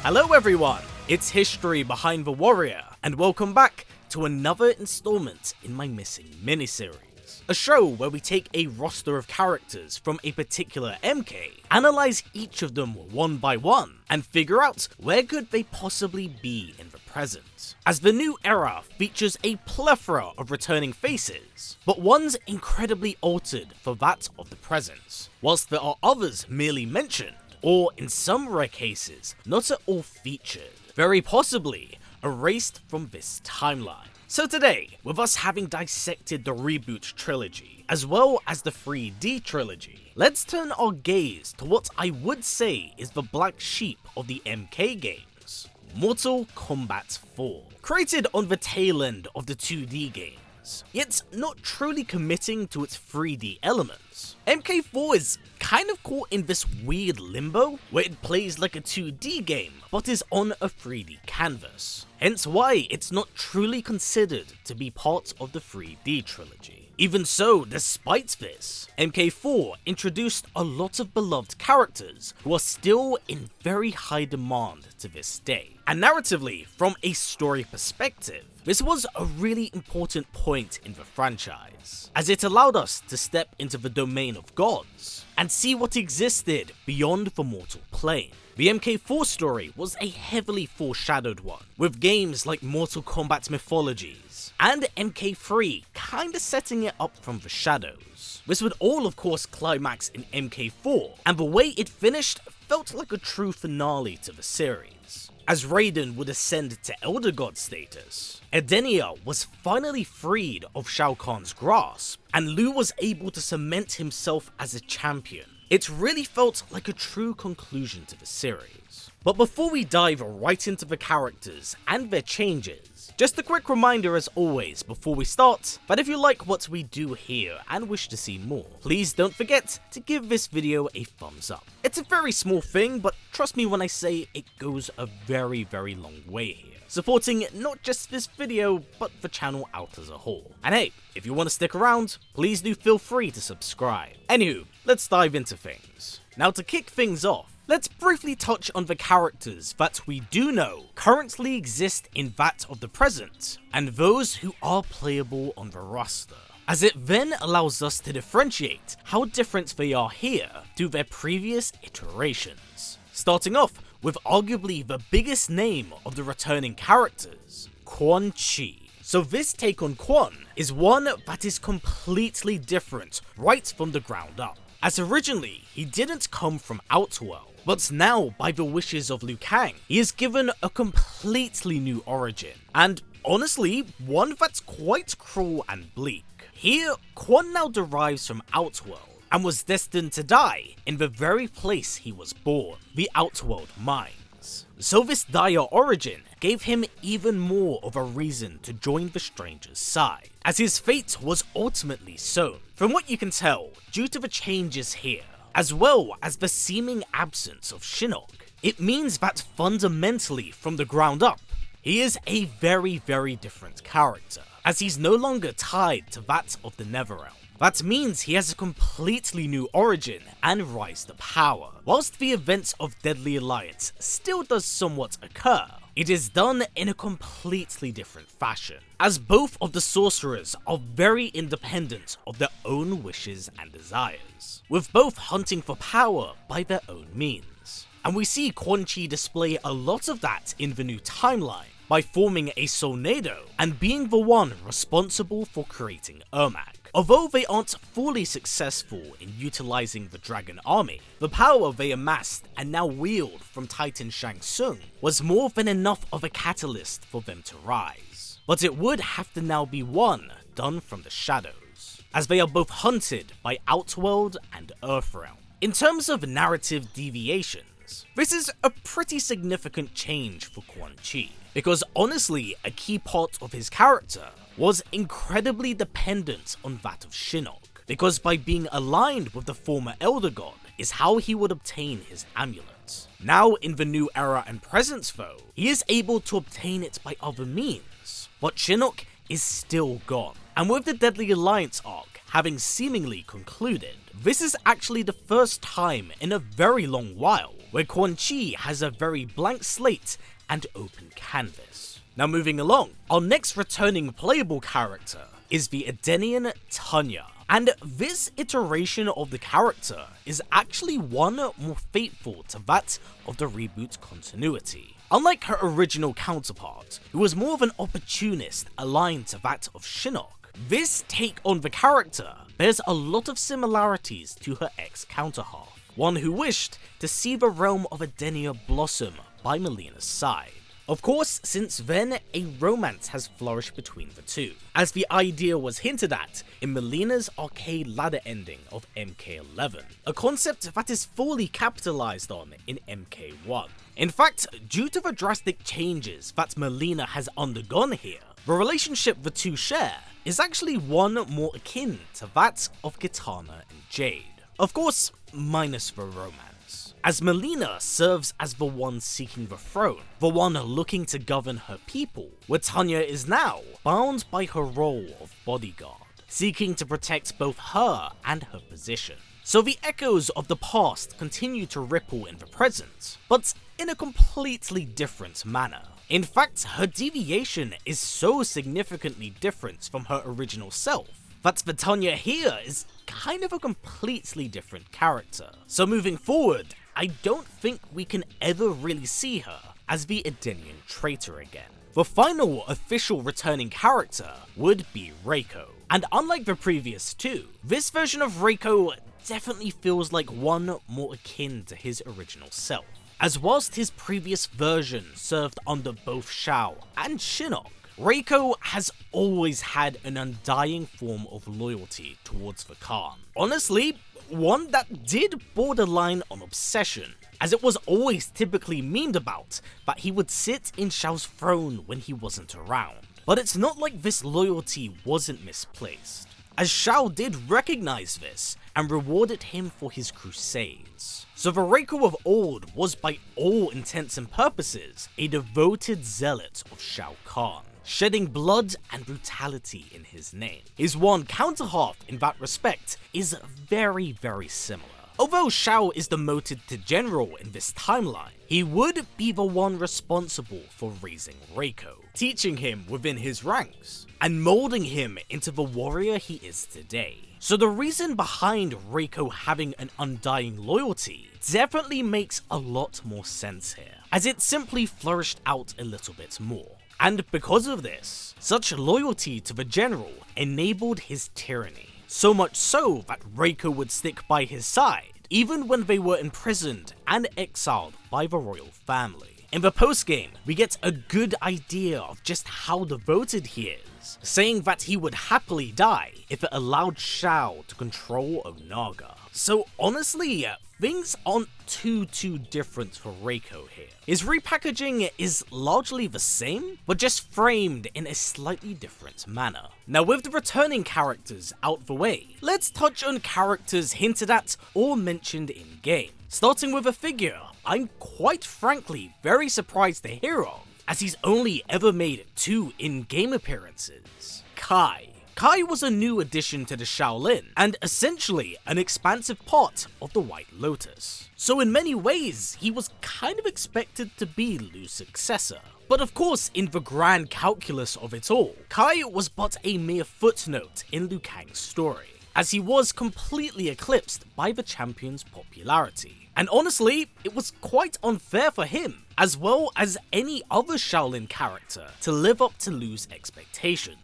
Hello everyone, it's History Behind the Warrior, and welcome back to another installment in my Missing miniseries. A show where we take a roster of characters from a particular MK, analyze each of them one by one, and figure out where could they possibly be in the present. As the new era features a plethora of returning faces, but one's incredibly altered for that of the present, whilst there are others merely mentioned, or in some rare cases, not at all featured, very possibly erased from this timeline. So today, with us having dissected the Reboot trilogy, as well as the 3D trilogy, let's turn our gaze to what I would say is the black sheep of the MK games, Mortal Kombat 4. Created on the tail end of the 2D games, yet not truly committing to its 3D elements, MK4 is kind of caught in this weird limbo where it plays like a 2D game but is on a 3D canvas, hence why it's not truly considered to be part of the 3D trilogy. Even so, despite this, MK4 introduced a lot of beloved characters who are still in very high demand to this day. And narratively, from a story perspective, this was a really important point in the franchise, as it allowed us to step into the domain of gods and see what existed beyond the mortal plane. The MK4 story was a heavily foreshadowed one, with games like Mortal Kombat Mythologies and MK3 kinda setting it up from the shadows. This would all of course climax in MK4, and the way it finished felt like a true finale to the series, as Raiden would ascend to Elder God status, Edenia was finally freed of Shao Kahn's grasp, and Liu was able to cement himself as a champion. It really felt like a true conclusion to the series. But before we dive right into the characters and their changes, just a quick reminder as always before we start, that if you like what we do here and wish to see more, please don't forget to give this video a thumbs up. It's a very small thing, but trust me when I say it goes a very long way here, supporting not just this video, but the channel out as a whole. And hey, if you want to stick around, please do feel free to subscribe. Anywho, let's dive into things. Now to kick things off, let's briefly touch on the characters that we do know currently exist in that of the present, and those who are playable on the roster, as it then allows us to differentiate how different they are here to their previous iterations. Starting off with arguably the biggest name of the returning characters, Quan Chi. So this take on Quan is one that is completely different right from the ground up, as originally he didn't come from Outworld, but now by the wishes of Liu Kang, he is given a completely new origin, and honestly, one that's quite cruel and bleak. Here, Quan now derives from Outworld, and was destined to die in the very place he was born, the Outworld Mines. So this dire origin gave him even more of a reason to join the Stranger's side, as his fate was ultimately sewn, from what you can tell, due to the changes here, as well as the seeming absence of Shinnok. It means that fundamentally from the ground up, he is a very different character, as he's no longer tied to that of the Netherrealm. That means he has a completely new origin and rise to power. Whilst the events of Deadly Alliance still does somewhat occur, it is done in a completely different fashion, as both of the sorcerers are very independent of their own wishes and desires, with both hunting for power by their own means. And we see Quan Chi display a lot of that in the new timeline, by forming a Solnado and being the one responsible for creating Ermac. Although they aren't fully successful in utilizing the Dragon Army, the power they amassed and now wield from Titan Shang Tsung was more than enough of a catalyst for them to rise. But it would have to now be one done from the shadows, as they are both hunted by Outworld and Earthrealm. In terms of narrative deviations, this is a pretty significant change for Quan Chi, because honestly, a key part of his character was incredibly dependent on that of Shinnok, because by being aligned with the former Elder God is how he would obtain his amulet. Now in the new era and present though, he is able to obtain it by other means, but Shinnok is still gone. And with the Deadly Alliance arc having seemingly concluded, this is actually the first time in a very long while where Quan Chi has a very blank slate and open canvas. Now moving along, our next returning playable character is the Edenian Tanya. And this iteration of the character is actually one more faithful to that of the Reboot continuity. Unlike her original counterpart, who was more of an opportunist aligned to that of Shinnok, this take on the character bears a lot of similarities to her ex-counterhalf, one who wished to see the realm of Edenia blossom by Melina's side. Of course, since then, a romance has flourished between the two, as the idea was hinted at in Melina's arcade ladder ending of MK11, a concept that is fully capitalized on in MK1. In fact, due to the drastic changes that Melina has undergone here, the relationship the two share is actually one more akin to that of Kitana and Jade. Of course, minus the romance, as Melina serves as the one seeking the throne, the one looking to govern her people, where Tanya is now bound by her role of bodyguard, seeking to protect both her and her position. So the echoes of the past continue to ripple in the present, but in a completely different manner. In fact, her deviation is so significantly different from her original self that the Tanya here is kind of a completely different character. So moving forward, I don't think we can ever really see her as the Edenian traitor again. The final official returning character would be Reiko, and unlike the previous two, this version of Reiko definitely feels like one more akin to his original self, as whilst his previous version served under both Shao and Shinnok, Reiko has always had an undying form of loyalty towards the Khan. Honestly, one that did borderline on obsession, as it was always typically memed about that he would sit in Shao's throne when he wasn't around. But it's not like this loyalty wasn't misplaced, as Shao did recognize this and rewarded him for his crusades. So the Reiko of old was by all intents and purposes a devoted zealot of Shao Kahn, shedding blood and brutality in his name. His one counterhalf in that respect is very similar. Although Shao is demoted to general in this timeline, he would be the one responsible for raising Reiko, teaching him within his ranks, and molding him into the warrior he is today. So the reason behind Reiko having an undying loyalty definitely makes a lot more sense here, as it simply flourished out a little bit more. And because of this, such loyalty to the general enabled his tyranny, so much so that Reiko would stick by his side, even when they were imprisoned and exiled by the royal family. In the postgame, we get a good idea of just how devoted he is, saying that he would happily die if it allowed Shao to control Onaga. So honestly, things aren't too different for Reiko here. His repackaging is largely the same, but just framed in a slightly different manner. Now with the returning characters out the way, let's touch on characters hinted at or mentioned in-game. Starting with a figure I'm quite frankly very surprised to hear of, as he's only ever made 2 in-game appearances. Kai. Kai was a new addition to the Shaolin, and essentially an expansive part of the White Lotus. So in many ways, he was kind of expected to be Lu's successor. But of course, in the grand calculus of it all, Kai was but a mere footnote in Liu Kang's story, as he was completely eclipsed by the champion's popularity. And honestly, it was quite unfair for him, as well as any other Shaolin character, to live up to Lu's expectations.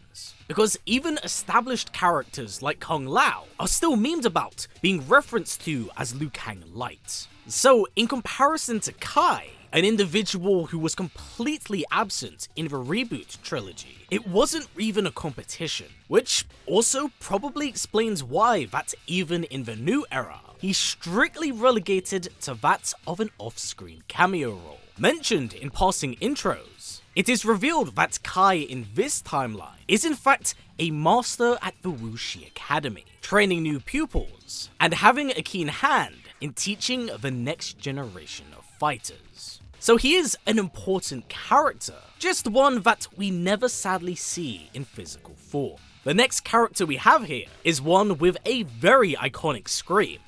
Because even established characters like Kung Lao are still memed about, being referenced to as Liu Kang Light. So in comparison to Kai, an individual who was completely absent in the Reboot trilogy, it wasn't even a competition, which also probably explains why that even in the new era, he's strictly relegated to that of an off-screen cameo role. Mentioned in passing intros, it is revealed that Kai in this timeline is in fact a master at the Wuxi Academy, training new pupils, and having a keen hand in teaching the next generation of fighters. So he is an important character, just one that we never sadly see in physical form. The next character we have here is one with a very iconic scream.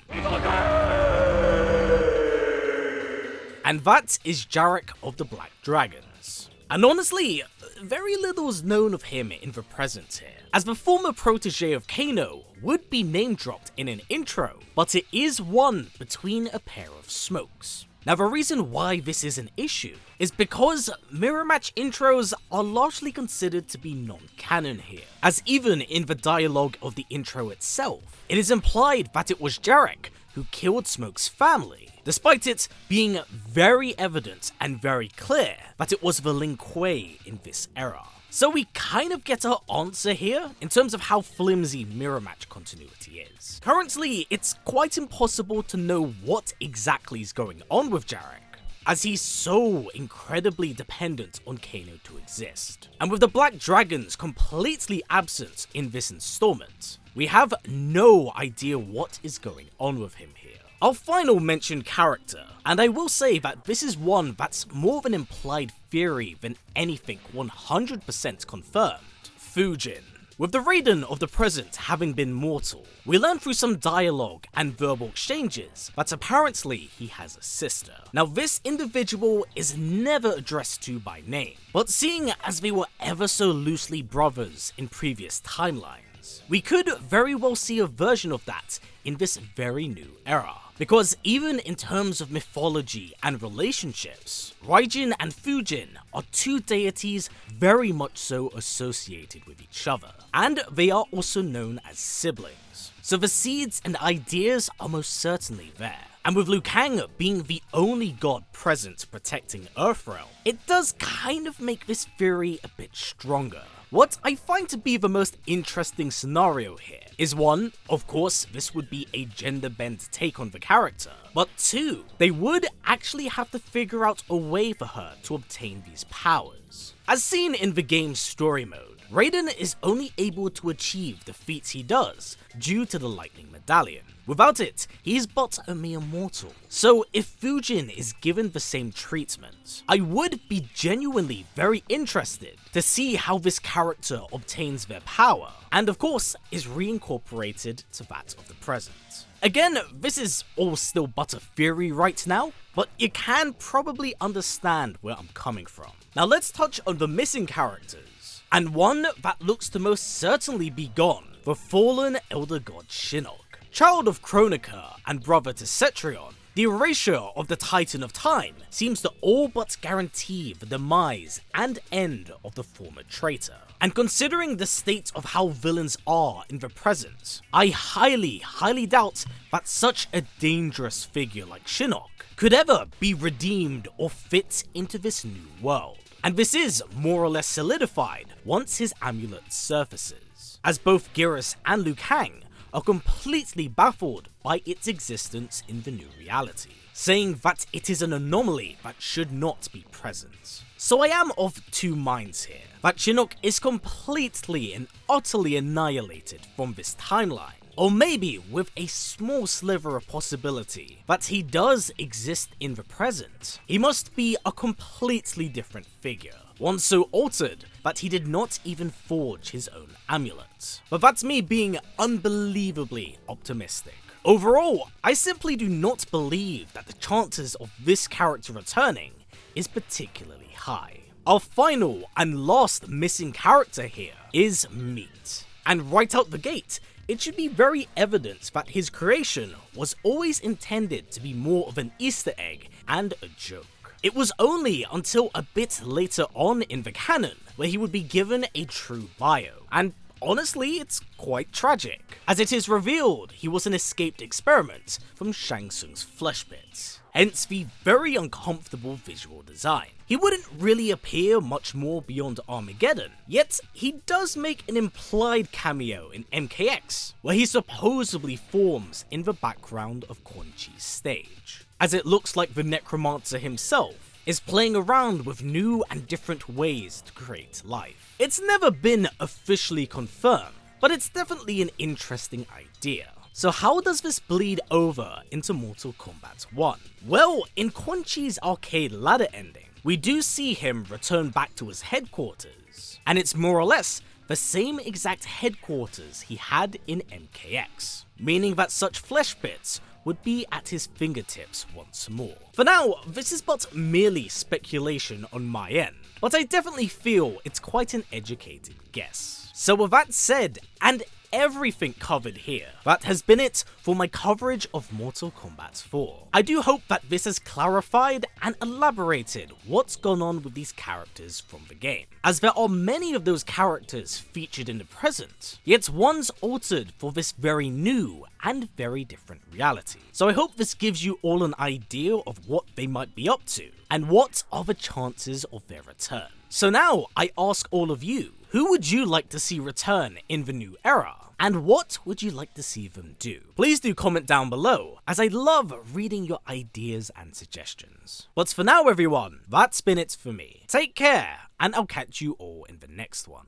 And that is Jarek of the Black Dragons. And honestly, very little is known of him in the present here, as the former protege of Kano would be name dropped in an intro, but it is one between a pair of smokes. Now the reason why this is an issue is because mirror match intros are largely considered to be non-canon here, as even in the dialogue of the intro itself, it is implied that it was Jarek who killed Smoke's family, despite it being very evident and very clear that it was the Lin Kuei in this era. So we kind of get our answer here in terms of how flimsy mirror match continuity is. Currently, it's quite impossible to know what exactly is going on with Jarek, as he's so incredibly dependent on Kano to exist. And with the Black Dragons completely absent in this installment, we have no idea what is going on with him here. Our final mentioned character, and I will say that this is one that's more of an implied theory than anything 100% confirmed, Fujin. With the Raiden of the present having been mortal, we learn through some dialogue and verbal exchanges that apparently he has a sister. Now this individual is never addressed to by name, but seeing as they were ever so loosely brothers in previous timelines, we could very well see a version of that in this very new era. Because even in terms of mythology and relationships, Raijin and Fujin are two deities very much so associated with each other, and they are also known as siblings. So the seeds and ideas are most certainly there. And with Liu Kang being the only god present protecting Earthrealm, it does kind of make this theory a bit stronger. What I find to be the most interesting scenario here is one, of course, this would be a gender-bend take on the character, but two, they would actually have to figure out a way for her to obtain these powers. As seen in the game's story mode, Raiden is only able to achieve the feats he does due to the Lightning Medallion. Without it, he is but a mere mortal. So if Fujin is given the same treatment, I would be genuinely very interested to see how this character obtains their power, and of course is reincorporated to that of the present. Again, this is all still but a theory right now, but you can probably understand where I'm coming from. Now let's touch on the missing characters, and one that looks to most certainly be gone, the fallen Elder God Shinnok. Child of Kronika and brother to Cetrion, the erasure of the Titan of Time seems to all but guarantee the demise and end of the former traitor. And considering the state of how villains are in the present, I highly doubt that such a dangerous figure like Shinnok could ever be redeemed or fit into this new world. And this is more or less solidified once his amulet surfaces, as both Geras and Liu Kang are completely baffled by its existence in the new reality, saying that it is an anomaly that should not be present. So I am of two minds here, that Shinnok is completely and utterly annihilated from this timeline, or maybe with a small sliver of possibility that he does exist in the present. He must be a completely different figure, one so altered that he did not even forge his own amulet. But that's me being unbelievably optimistic. Overall, I simply do not believe that the chances of this character returning is particularly high. Our final and last missing character here is Meat. And right out the gate, it should be very evident that his creation was always intended to be more of an Easter egg and a joke. It was only until a bit later on in the canon where he would be given a true bio, and honestly it's quite tragic, as it is revealed he was an escaped experiment from Shang Tsung's flesh bits, hence the very uncomfortable visual design. He wouldn't really appear much more beyond Armageddon, yet he does make an implied cameo in MKX, where he supposedly forms in the background of Quan Chi's stage, as it looks like the Necromancer himself is playing around with new and different ways to create life. It's never been officially confirmed, but it's definitely an interesting idea. So how does this bleed over into Mortal Kombat 1? Well, in Quan Chi's arcade ladder ending, we do see him return back to his headquarters, and it's more or less the same exact headquarters he had in MKX, meaning that such flesh bits would be at his fingertips once more. For now, this is but merely speculation on my end, but I definitely feel it's quite an educated guess. So with that said, and everything covered here, that has been it for my coverage of Mortal Kombat 4. I do hope that this has clarified and elaborated what's gone on with these characters from the game, as there are many of those characters featured in the present, yet one's altered for this very new and very different reality. So I hope this gives you all an idea of what they might be up to, and what are the chances of their return. So now I ask all of you, who would you like to see return in the new era? And what would you like to see them do? Please do comment down below, as I love reading your ideas and suggestions. But for now everyone, that's been it for me. Take care, and I'll catch you all in the next one.